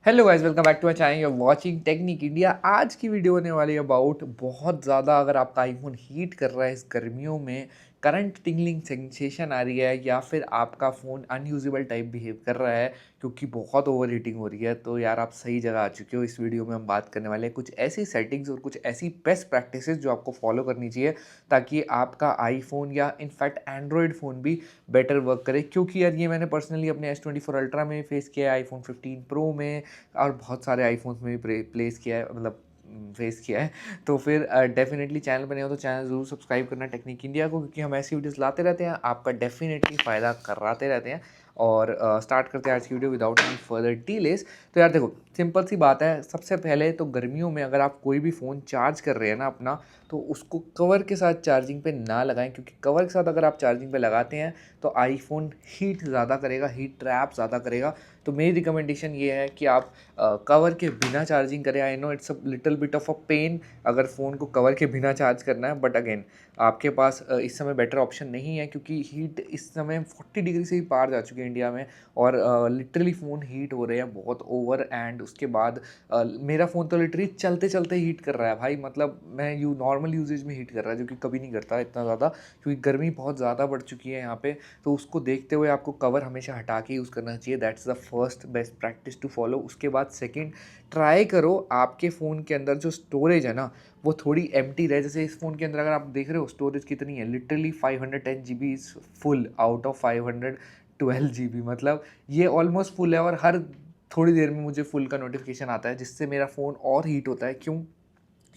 Hello guys, welcome back to my channel. You are watching technique India. आज की video होने वाली है अबाउट बहुत ज़्यादा अगर आपका आईफोन हीट कर रहा है इस गर्मियों में, करंट टिंगलिंग सेंसेशन आ रही है या फिर आपका फ़ोन अनयूजेबल टाइप बिहेव कर रहा है क्योंकि बहुत ओवर हीटिंग हो रही है, तो यार आप सही जगह आ चुके हो। इस वीडियो में हम बात करने वाले हैं कुछ ऐसी सेटिंग्स और कुछ ऐसी बेस्ट प्रैक्टिसेस जो आपको फॉलो करनी चाहिए ताकि आपका आईफोन या इनफैक्ट एंड्रॉयड फ़ोन भी बेटर वर्क करे। क्योंकि यार ये मैंने पर्सनली अपने S24 अल्ट्रा में फेस किया है, आईफोन 15 प्रो में और बहुत सारे आईफ़ोन्स में भी प्लेस किया है, मतलब फेस किया है। तो फिर डेफ़िनेटली चैनल पे नए हो तो चैनल ज़रूर सब्सक्राइब करना टेक्निक इंडिया को, क्योंकि हम ऐसी वीडियोज़ लाते रहते हैं, आपका डेफ़िनेटली फ़ायदा कराते रहते हैं। और स्टार्ट करते हैं आज की video without any further delays. तो यार देखो, सिंपल सी बात है। सबसे पहले तो गर्मियों में अगर आप कोई भी फ़ोन चार्ज कर रहे हैं ना अपना, तो उसको कवर के साथ चार्जिंग पे ना लगाएँ, क्योंकि कवर के साथ अगर आप चार्जिंग पे लगाते हैं तो आईफ़ोन हीट ज़्यादा करेगा, हीट ट्रैप ज़्यादा करेगा। तो मेरी रिकमेंडेशन ये है कि आप कवर के बिना चार्जिंग करें। I know it's a little bit of a pain अगर फ़ोन को कवर के बिना चार्ज करना है, बट अगेन आपके पास इस समय बेटर ऑप्शन नहीं है, क्योंकि हीट इस समय 40 डिग्री से ही पार जा चुकी है इंडिया में। और लिटरली फ़ोन हीट हो रहे हैं बहुत ओवर। एंड उसके बाद मेरा फ़ोन तो लिटरली चलते चलते हीट कर रहा है भाई। मतलब मैं नॉर्मल यूजेज में हीट कर रहा है, जो कि कभी नहीं करता इतना ज़्यादा, क्योंकि गर्मी बहुत ज़्यादा बढ़ चुकी है यहाँ पे। तो उसको देखते हुए आपको कवर हमेशा हटा के यूज़ करना चाहिए। That's the first best practice to follow. उसके बाद सेकंड, ट्राई करो आपके फ़ोन के अंदर जो स्टोरेज है ना, वो थोड़ी एम्प्टी रहे। जैसे इस फ़ोन के अंदर अगर आप देख रहे हो स्टोरेज कितनी है, literally 510 GB is full out of 512 GB। मतलब ये ऑलमोस्ट फुल है, और हर थोड़ी देर में मुझे फुल का नोटिफिकेशन आता है, जिससे मेरा फ़ोन और हीट होता है। क्यों?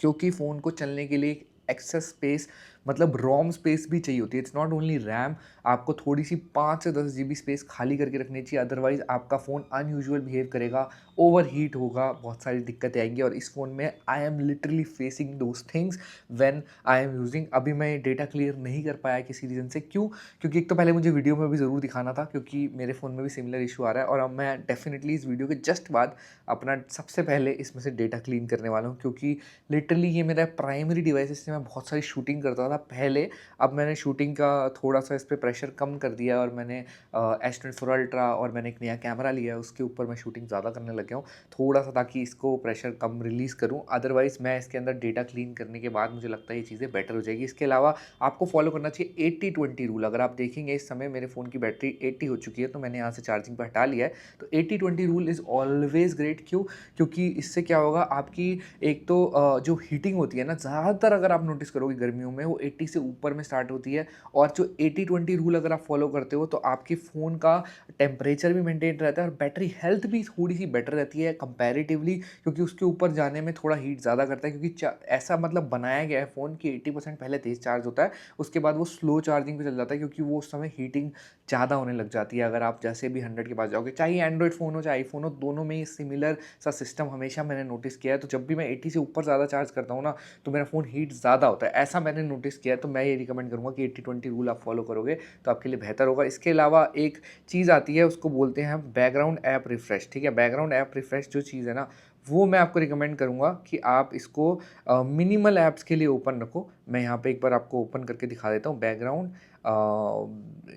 क्योंकि फ़ोन को चलने के लिए एक्सेस स्पेस, मतलब रोम स्पेस भी चाहिए होती है। It's not only RAM. आपको थोड़ी सी 5 से 10 GB स्पेस खाली करके रखनी चाहिए, अदरवाइज़ आपका फ़ोन अनयूजुअल बिहेव करेगा, ओवर हीट होगा, बहुत सारी दिक्कतें आएंगी। और इस फ़ोन में I am literally facing those things when I am using. अभी मैं डेटा क्लियर नहीं कर पाया किसी रीज़न से। क्यों? क्योंकि एक तो पहले मुझे वीडियो में भी ज़रूर दिखाना था, क्योंकि मेरे फ़ोन में भी सिमिलर इशू आ रहा है। और अब मैं डेफिनेटली इस वीडियो के जस्ट बाद अपना सबसे पहले इसमें से डेटा क्लीन करने वाला हूँ, क्योंकि लिटरली ये मेरा प्राइमरी डिवाइस है। इससे मैं बहुत सारी शूटिंग करता था पहले। अब मैंने शूटिंग का थोड़ा-सा इस पे प्रेशर कम कर दिया, और मैंने S24 अल्ट्रा और मैंने एक नया कैमरा लिया है, उसके ऊपर मैं शूटिंग ज़्यादा करने लग गया हूँ, थोड़ा-सा, ताकि इसको प्रेशर कम रिलीज़ करूँ। अदरवाइज़ मैं इसके अंदर डेटा क्लीन करने के बाद मुझे लगता है ये चीज़ें बेटर हो जाएगी। इसके अलावा आपको फॉलो करना चाहिए 80-20 रूल। अगर आप देखेंगे इस समय मेरे फ़ोन की बैटरी 80 हो चुकी है, तो मैंने यहाँ से चार्जिंग पे हटा लिया है। तो 80-20 रूल इज़ ऑलवेज़ ग्रेट। क्यों? क्योंकि इससे क्या होगा, आपकी एक तो जो हीटिंग होती है ना, ज़्यादातर अगर आप नोटिस करोगे गर्मियों में वो 80 से ऊपर में स्टार्ट होती है। और जो 80-20 रूल अगर आप फॉलो करते हो, तो आपके फ़ोन का टेम्परेचर भी मेंटेन रहता है और बैटरी हेल्थ भी थोड़ी सी बेटर रहती है कंपैरेटिवली, क्योंकि उसके ऊपर जाने में थोड़ा हीट ज़्यादा करता है। क्योंकि ऐसा मतलब बनाया गया है फ़ोन कि 80% पहले तेज़ चार्ज होता है, उसके बाद वो स्लो चार्जिंग पे चल जाता है, क्योंकि वो उस समय हीटिंग ज़्यादा होने लग जाती है। अगर आप जैसे भी 100 के पास जाओगे, चाहे एंड्रॉयड फ़ोन हो चाहे आईफोन हो, दोनों में ही सिमिलर सा सिस्टम हमेशा मैंने नोटिस किया है। तो जब भी मैं 80 से ऊपर ज़्यादा चार्ज करता हूँ ना, तो मेरा फ़ोन हीट ज़्यादा होता है, ऐसा मैंने नोटिस किया है। तो मैं ये रिकमेंड करूँगा कि 80-20 रूल आप फॉलो करोगे तो आपके लिए बेहतर होगा। इसके अलावा एक चीज़ आती है, उसको बोलते हैं हम बैकग्राउंड ऐप रिफ्रेश। ठीक है, बैकग्राउंड ऐप रिफ्रेश जो चीज़ है ना, वो मैं आपको रिकमेंड करूँगा कि आप इसको मिनिमल ऐप्स के लिए ओपन रखो। मैं यहाँ पे एक बार आपको ओपन करके दिखा देता हूँ बैकग्राउंड।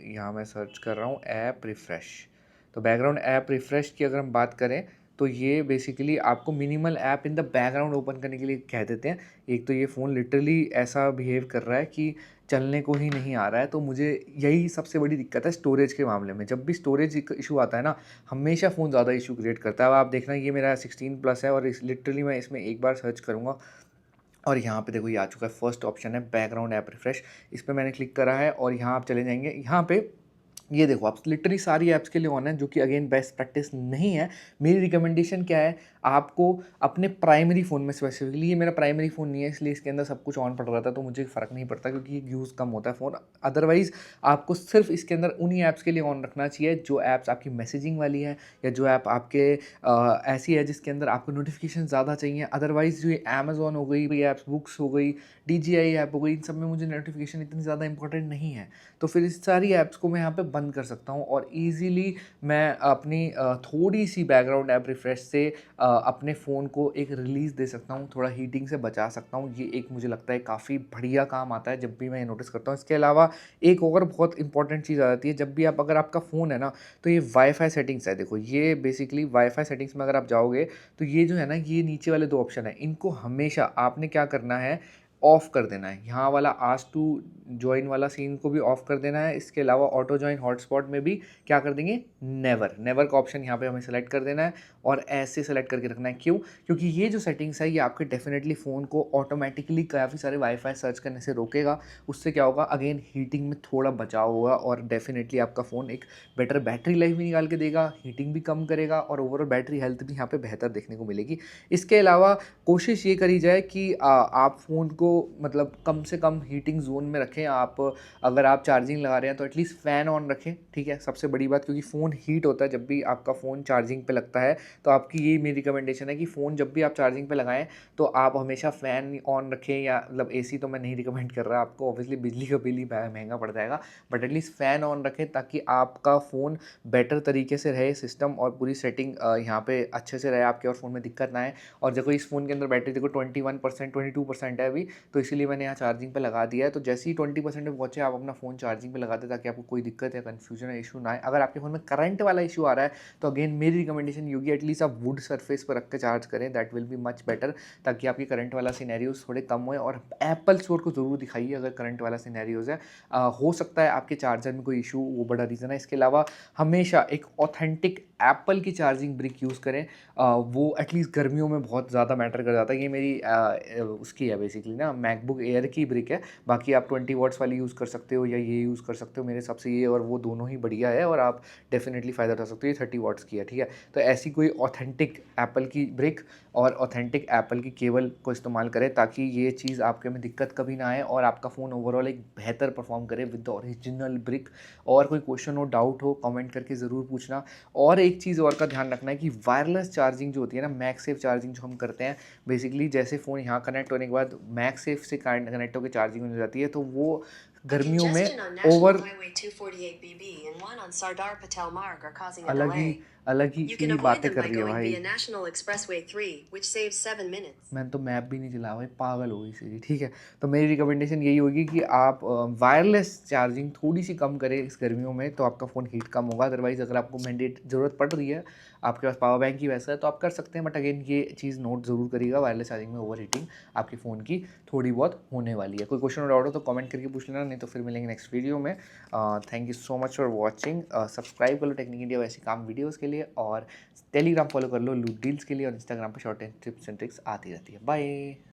यहाँ मैं सर्च कर रहा हूँ ऐप रिफ्रेश। तो बैकग्राउंड ऐप रिफ्रेश की अगर हम बात करें, तो ये बेसिकली आपको minimal app in the background open करने के लिए कह देते हैं। एक तो ये फ़ोन लिटरली ऐसा बिहेव कर रहा है कि चलने को ही नहीं आ रहा है। तो मुझे यही सबसे बड़ी दिक्कत है स्टोरेज के मामले में। जब भी स्टोरेज इशू आता है ना, हमेशा फ़ोन ज़्यादा इशू क्रिएट करता है। अब आप देखना, ये मेरा 16 प्लस है, और इस लिटरली मैं इसमें एक बार सर्च करूँगा और यहाँ पे देखो ये आ चुका है। फर्स्ट ऑप्शन है बैकग्राउंड ऐप रिफ्रेश। इस पे मैंने क्लिक करा है, और यहाँ आप चले जाएंगे। यहाँ पे ये देखो, आप लिटरली सारी ऐप्स के लिए ऑन है, जो कि अगेन बेस्ट प्रैक्टिस नहीं है। मेरी रिकमेंडेशन क्या है, आपको अपने प्राइमरी फ़ोन में स्पेसिफिकली, ये मेरा प्राइमरी फ़ोन नहीं है इसलिए इसके अंदर सब कुछ ऑन पड़ रहा था, तो मुझे फ़र्क नहीं पड़ता, क्योंकि यूज़ कम होता है फ़ोन। अदरवाइज़ आपको सिर्फ इसके अंदर उन्हीं ऐप्स के लिए ऑन रखना चाहिए जो ऐप्स आपकी मैसेजिंग वाली है, या जो ऐप आपके ऐसी है जिसके अंदर आपको नोटिफिकेशन ज़्यादा चाहिए। अदरवाइज़ जो ये अमेज़ॉन हो गई, ये ऐप्स बुक्स हो गई, DJI ऐप हो गई, इन सब में मुझे नोटिफिकेशन इतनी ज़्यादा इंपॉर्टेंट नहीं है। तो फिर इस सारी ऐप्स को मैं यहाँ पे बंद कर सकता हूँ और ईज़िली मैं अपनी थोड़ी-सी बैकग्राउंड ऐप रिफ्रेश से अपने फ़ोन को एक रिलीज़ दे सकता हूँ, थोड़ा हीटिंग से बचा सकता हूँ। ये एक मुझे लगता है काफ़ी बढ़िया काम आता है जब भी मैं ये नोटिस करता हूँ। इसके अलावा एक और बहुत इंपॉर्टेंट चीज़ आ जाती है, जब भी आप अगर आपका फ़ोन है ना, तो ये वाईफ़ाई सेटिंग्स है। देखो, ये बेसिकली वाईफ़ाई सेटिंग्स में अगर आप जाओगे, तो ये जो है ना, ये नीचे वाले 2 ऑप्शन हैं, इनको हमेशा आपने क्या करना है, ऑफ़ कर देना है। यहाँ वाला आस्क टू जॉइन वाला सीन को भी ऑफ़ कर देना है। इसके अलावा ऑटो जॉइन हॉटस्पॉट में भी क्या कर देंगे, नेवर, नेवर का ऑप्शन यहाँ पे हमें सेलेक्ट कर देना है और ऐसे सेलेक्ट करके रखना है। क्यों? क्योंकि ये जो सेटिंग्स है, ये आपके डेफ़िनेटली फ़ोन को ऑटोमैटिकली काफ़ी सारे वाईफ़ाई सर्च करने से रोकेगा। उससे क्या होगा, अगेन हीटिंग में थोड़ा बचाव होगा और डेफ़िनेटली आपका फ़ोन एक बेटर बैटरी लाइफ़ भी निकाल के देगा, हीटिंग भी कम करेगा और ओवरऑल बैटरी हेल्थ भी यहाँ पे बेहतर देखने को मिलेगी। इसके अलावा कोशिश ये करी जाए कि आप फ़ोन को मतलब कम से कम हीटिंग ज़ोन में रखें। आप अगर आप चार्जिंग लगा रहे हैं तो एटलीस्ट फ़ैन ऑन रखें, ठीक है? सबसे बड़ी बात, क्योंकि फ़ोन हीट होता है जब भी आपका फ़ोन चार्जिंग पे लगता है। तो आपकी यही मेरी रिकमेंडेशन है कि फ़ोन जब भी आप चार्जिंग पे लगाएँ, तो आप हमेशा फ़ैन ऑन रखें, या मतलब एसी तो मैं नहीं रिकमेंड कर रहा आपको, ऑब्वियसली बिजली का बिल ही महँगा पड़ जाएगा। बट एटलीस्ट फ़ैन ऑन रखें ताकि आपका फ़ोन बेटर तरीके से रहे, सिस्टम और पूरी सेटिंग यहाँ पे अच्छे से रहे आपके और फ़ोन में दिक्कत ना आए। और देखो, इस फ़ोन के अंदर बैटरी देखो 21% 22% है अभी, तो इसीलिए मैंने यहाँ चार्जिंग पे लगा दिया है। तो जैसे ही 20% पे पहुँचे, आप अपना फ़ोन चार्जिंग पे लगा दें ताकि आपको कोई दिक्कत या कन्फ्यूजन या इशू ना आए। अगर आपके फ़ोन में करंट वाला इशू आ रहा है, तो अगेन मेरी रिकमेंडेशन ये होगी, एटलीस्ट आप वुड सरफेस पर रख के चार्ज करें, that will be much better, ताकि आपकी करंट वाला सिनेरियोज़ थोड़े कम होएँ। और एप्पल स्टोर को ज़रूर दिखाइए अगर करंट वाला सिनेरियोज़ है। हो सकता है आपके चार्जर में कोई इशू, वो बड़ा रीज़न है। इसके अलावा हमेशा एक ऑथेंटिक एप्पल की चार्जिंग ब्रिक यूज़ करें। वो एटलीस्ट गर्मियों में बहुत ज़्यादा मैटर कर जाता है। ये मेरी उसकी है बेसिकली ना, मैकबुक एयर की ब्रिक है। बाकी आप 20 वॉट्स वाली यूज़ कर सकते हो या ये यूज़ कर सकते हो। मेरे हिसाब से ये और वो दोनों ही बढ़िया है और आप डेफ़िनेटली फ़ायदा उठा सकते हो। ये 30 वॉट्स की है, ठीक है? तो ऐसी कोई ऑथेंटिक एप्पल की ब्रिक और ऑथेंटिक एप्पल की केबल को इस्तेमाल करें ताकि ये चीज़ आपके में दिक्कत कभी ना आए और आपका फ़ोन ओवरऑल एक बेहतर परफ़ॉर्म करे विद द ओरिजिनल ब्रिक। और कोई क्वेश्चन हो, डाउट हो, कमेंट करके ज़रूर पूछना। और एक चीज़ और का ध्यान रखना है कि वायरलेस चार्जिंग जो होती है ना, मैगसेफ चार्जिंग जो हम करते हैं, बेसिकली जैसे फ़ोन यहाँ कनेक्ट होने के बाद मैगसेफ से कनेक्ट होकर चार्जिंग हो जाती है, तो वो गर्मियों में ओवर अलग ही अलग ही ही बातें कर रही है भाई। मैंने तो मैप भी नहीं चला भाई, पागल हो गई सीरी, ठीक है? तो मेरी रिकमेंडेशन यही होगी कि आप वायरलेस चार्जिंग थोड़ी-सी कम करें इस गर्मियों में, तो आपका फ़ोन हीट कम होगा। अदरवाइज़ अगर आपको मैंडेट ज़रूरत पड़ रही है, आपके पास पावर बैंक ही वैसा है, तो आप कर सकते हैं। बट अगेन ये चीज़ नोट ज़रूर करिएगा, वायरलेस चार्जिंग में ओवर हीटिंग आपके फ़ोन की थोड़ी बहुत होने वाली है। कोई क्वेश्चन और डाउट हो तो कमेंट करके पूछ लेना, नहीं तो फिर मिलेंगे नेक्स्ट वीडियो में। Thank you so much for watching. Subscribe कर लो टेक्निक इंडिया वैसे काम वीडियोज़ के लिए, और टेलीग्राम फॉलो कर लो लूट डील्स के लिए, और इंस्टाग्राम पे short and tips and tricks आती रहती है। बाय।